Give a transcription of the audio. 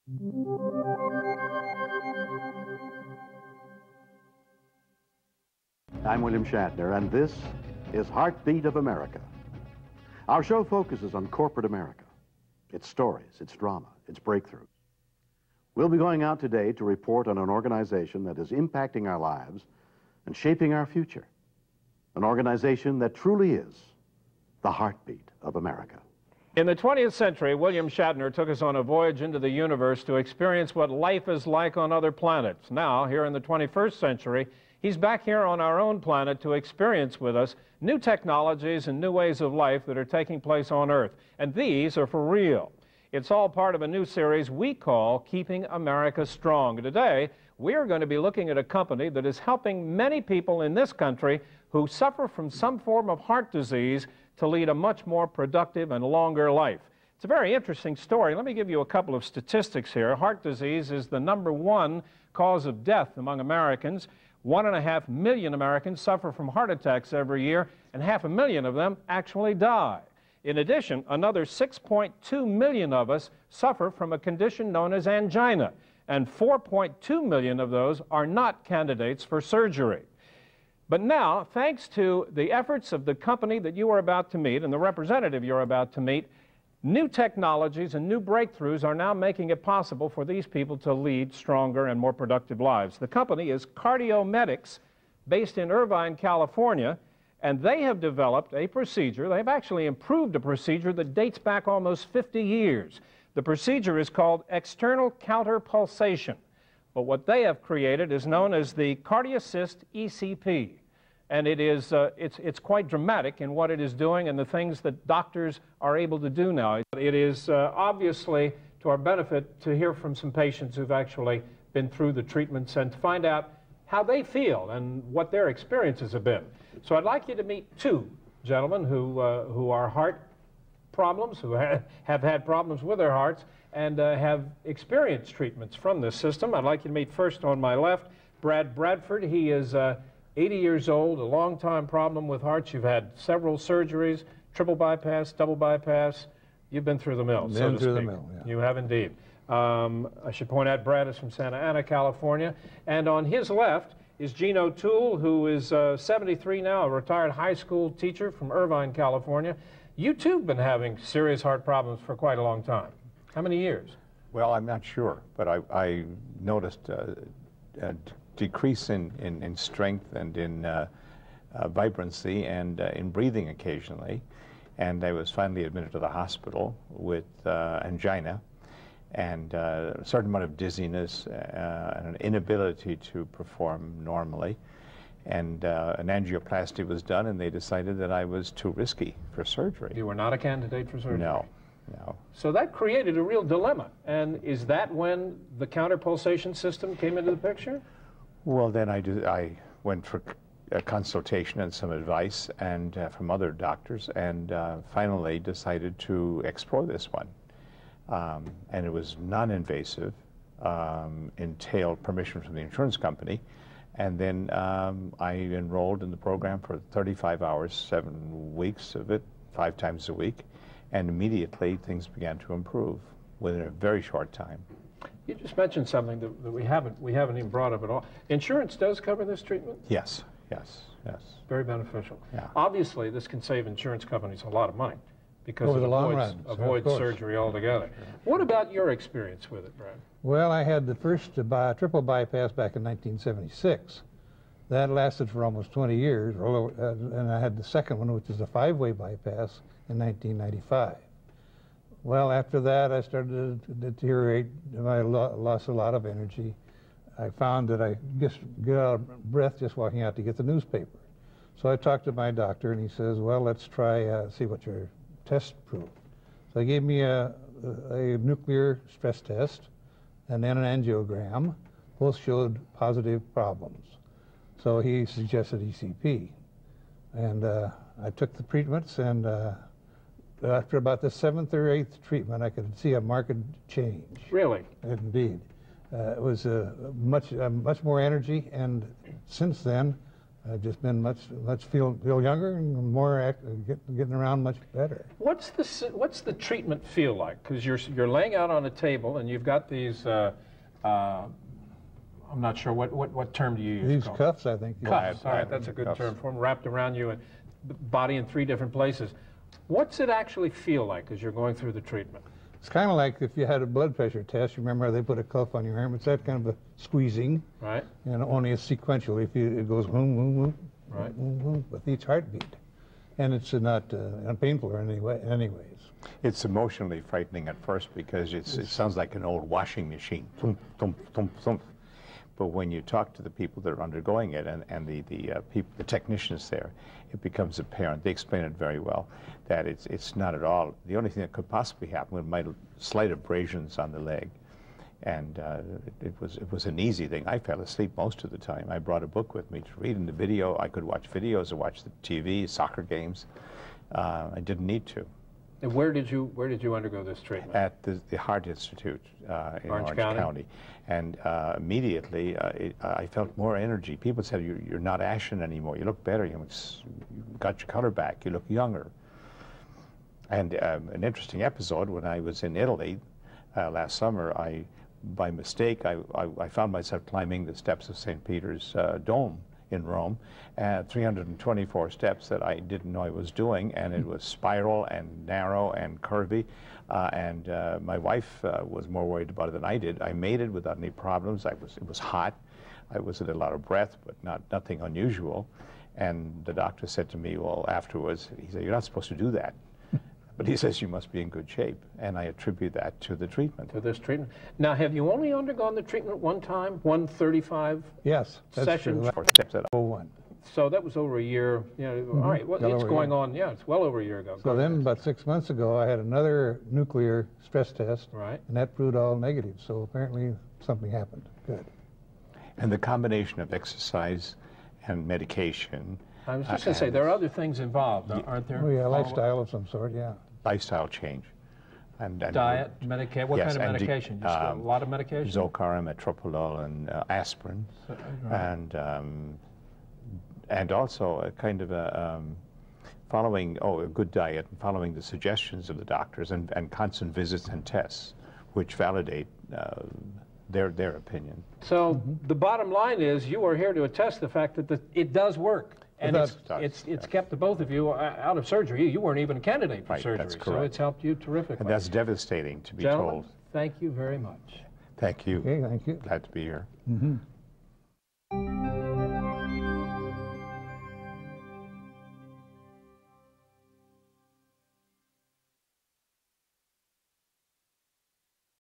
I'm William Shatner, and this is Heartbeat of America. Our show focuses on corporate America, its stories, its drama, its breakthroughs. We'll be going out today to report on an organization that is impacting our lives and shaping our future. An organization that truly is the heartbeat of America. In the 20th century, William Shatner took us on a voyage into the universe to experience what life is like on other planets. Now, here in the 21st century, he's back here on our own planet to experience with us new technologies and new ways of life that are taking place on Earth. And these are for real. It's all part of a new series we call Keeping America Strong. Today, we're going to be looking at a company that is helping many people in this country who suffer from some form of heart disease to lead a much more productive and longer life. It's a very interesting story. Let me give you a couple of statistics here. Heart disease is the #1 cause of death among Americans. 1.5 million Americans suffer from heart attacks every year, and 500,000 of them actually die. In addition, another 6.2 million of us suffer from a condition known as angina, and 4.2 million of those are not candidates for surgery. But now, thanks to the efforts of the company that you are about to meet and the representative you're about to meet, new technologies and new breakthroughs are now making it possible for these people to lead stronger and more productive lives. The company is Cardiomedics, based in Irvine, California, and they have developed a procedure. They've actually improved a procedure that dates back almost 50 years. The procedure is called external counter pulsation, but what they have created is known as the CardiAssist ECP. And it is, it's quite dramatic in what it is doing and the things that doctors are able to do now. It is obviously to our benefit to hear from some patients who've actually been through the treatments and to find out how they feel and what their experiences have been. So I'd like you to meet two gentlemen who are heart problems, who have had problems with their hearts and have experienced treatments from this system. I'd like you to meet first on my left, Brad Bradford. He is 80 years old, a long-time problem with hearts. You've had several surgeries, triple bypass, double bypass. You've been through the mill, so to speak. Been through the mill, yeah. You have indeed. I should point out Brad is from Santa Ana, California. And on his left is Gene O'Toole, who is 73 now, a retired high school teacher from Irvine, California. You, too, have been having serious heart problems for quite a long time. How many years? Well, I'm not sure, but I noticed a decrease in strength and in vibrancy and in breathing occasionally. And I was finally admitted to the hospital with angina and a certain amount of dizziness and an inability to perform normally. And an angioplasty was done, and they decided that I was too risky for surgery. You were not a candidate for surgery? No. No. So that created a real dilemma. And is that when the counter pulsation system came into the picture? Well, then I went for a consultation and some advice and from other doctors, and finally decided to explore this one. And it was non-invasive, entailed permission from the insurance company, and then I enrolled in the program for 35 hours, 7 weeks of it, 5 times a week, and immediately things began to improve within a very short time. You just mentioned something that we haven't even brought up at all. Insurance does cover this treatment? Yes, yes, yes. Very beneficial. Yeah. Obviously, this can save insurance companies a lot of money because Over it the long run, avoids surgery altogether. Sure. What about your experience with it, Brad? Well, I had the first triple bypass back in 1976. That lasted for almost 20 years, and I had the second one, which is a 5-way bypass, in 1995. Well, after that, I started to deteriorate. I lost a lot of energy. I found that I just get out of breath just walking out to get the newspaper. So I talked to my doctor, and he says, well, let's try, see what your tests prove. So he gave me a nuclear stress test and then an angiogram. Both showed positive problems. So he suggested ECP. And I took the treatments, and after about the 7th or 8th treatment, I could see a marked change. Really? Indeed. It was much more energy, and since then, I've just been feel younger and more getting around much better. What's the treatment feel like? Because you're laying out on a table and you've got these. I'm not sure what term do you use? These cuffs, I think. Cuffs. All right, that's a good term for them. Wrapped around you and body in 3 different places. What's it actually feel like as you're going through the treatment? It's kind of like if you had a blood pressure test. You remember how they put a cuff on your arm? It's that kind of a squeezing. Right. And only sequential. It goes boom, boom, boom, right. Boom, boom, with each heartbeat. And it's not painful or anyways. It's emotionally frightening at first because it sounds like an old washing machine. Thump, thump, thump, thump. But when you talk to the people that are undergoing it and the technicians there, it becomes apparent. They explain it very well that it's not at all. The only thing that could possibly happen was my slight abrasions on the leg, and it was an easy thing. I fell asleep most of the time. I brought a book with me to read in the video. I could watch videos or watch the TV, soccer games. I didn't need to. And where did you undergo this treatment? At the Heart Institute in Orange County. And immediately I felt more energy. People said, you're not ashen anymore. You look better. You got your color back. You look younger. And an interesting episode, when I was in Italy last summer, by mistake, I found myself climbing the steps of St. Peter's Dome in Rome, 324 steps that I didn't know I was doing, and it was spiral and narrow and curvy, and my wife was more worried about it than I did. I made it without any problems. It was hot. I was a little out of breath, but nothing unusual. And the doctor said to me, well, afterwards, he said, you're not supposed to do that. But he says you must be in good shape, and I attribute that to the treatment. To this treatment. Now, have you only undergone the treatment one time, 135 yes, sessions? For steps at 01. So that was over a year. All right, well, it's going on. Yeah, it's well over a year ago. So then, about 6 months ago, I had another nuclear stress test, right, and that proved all negative. So apparently, something happened. Good. And the combination of exercise and medication. I was just going to say, there are other things involved, aren't there? Oh, yeah, lifestyle of some sort, yeah. Lifestyle change. And diet, medication. What kind of medication? Just a lot of medication? Zolcar, metropolol, and aspirin. And also a kind of following a good diet and following the suggestions of the doctors and constant visits and tests, which validate their opinion. So the bottom line is you are here to attest the fact that it does work. And it's kept the both of you out of surgery. You weren't even a candidate for surgery. That's correct. So it's helped you terrifically. And that's devastating to be Gentlemen, told. thank you very much. Thank you. Okay, thank you. Glad to be here. Mm-hmm.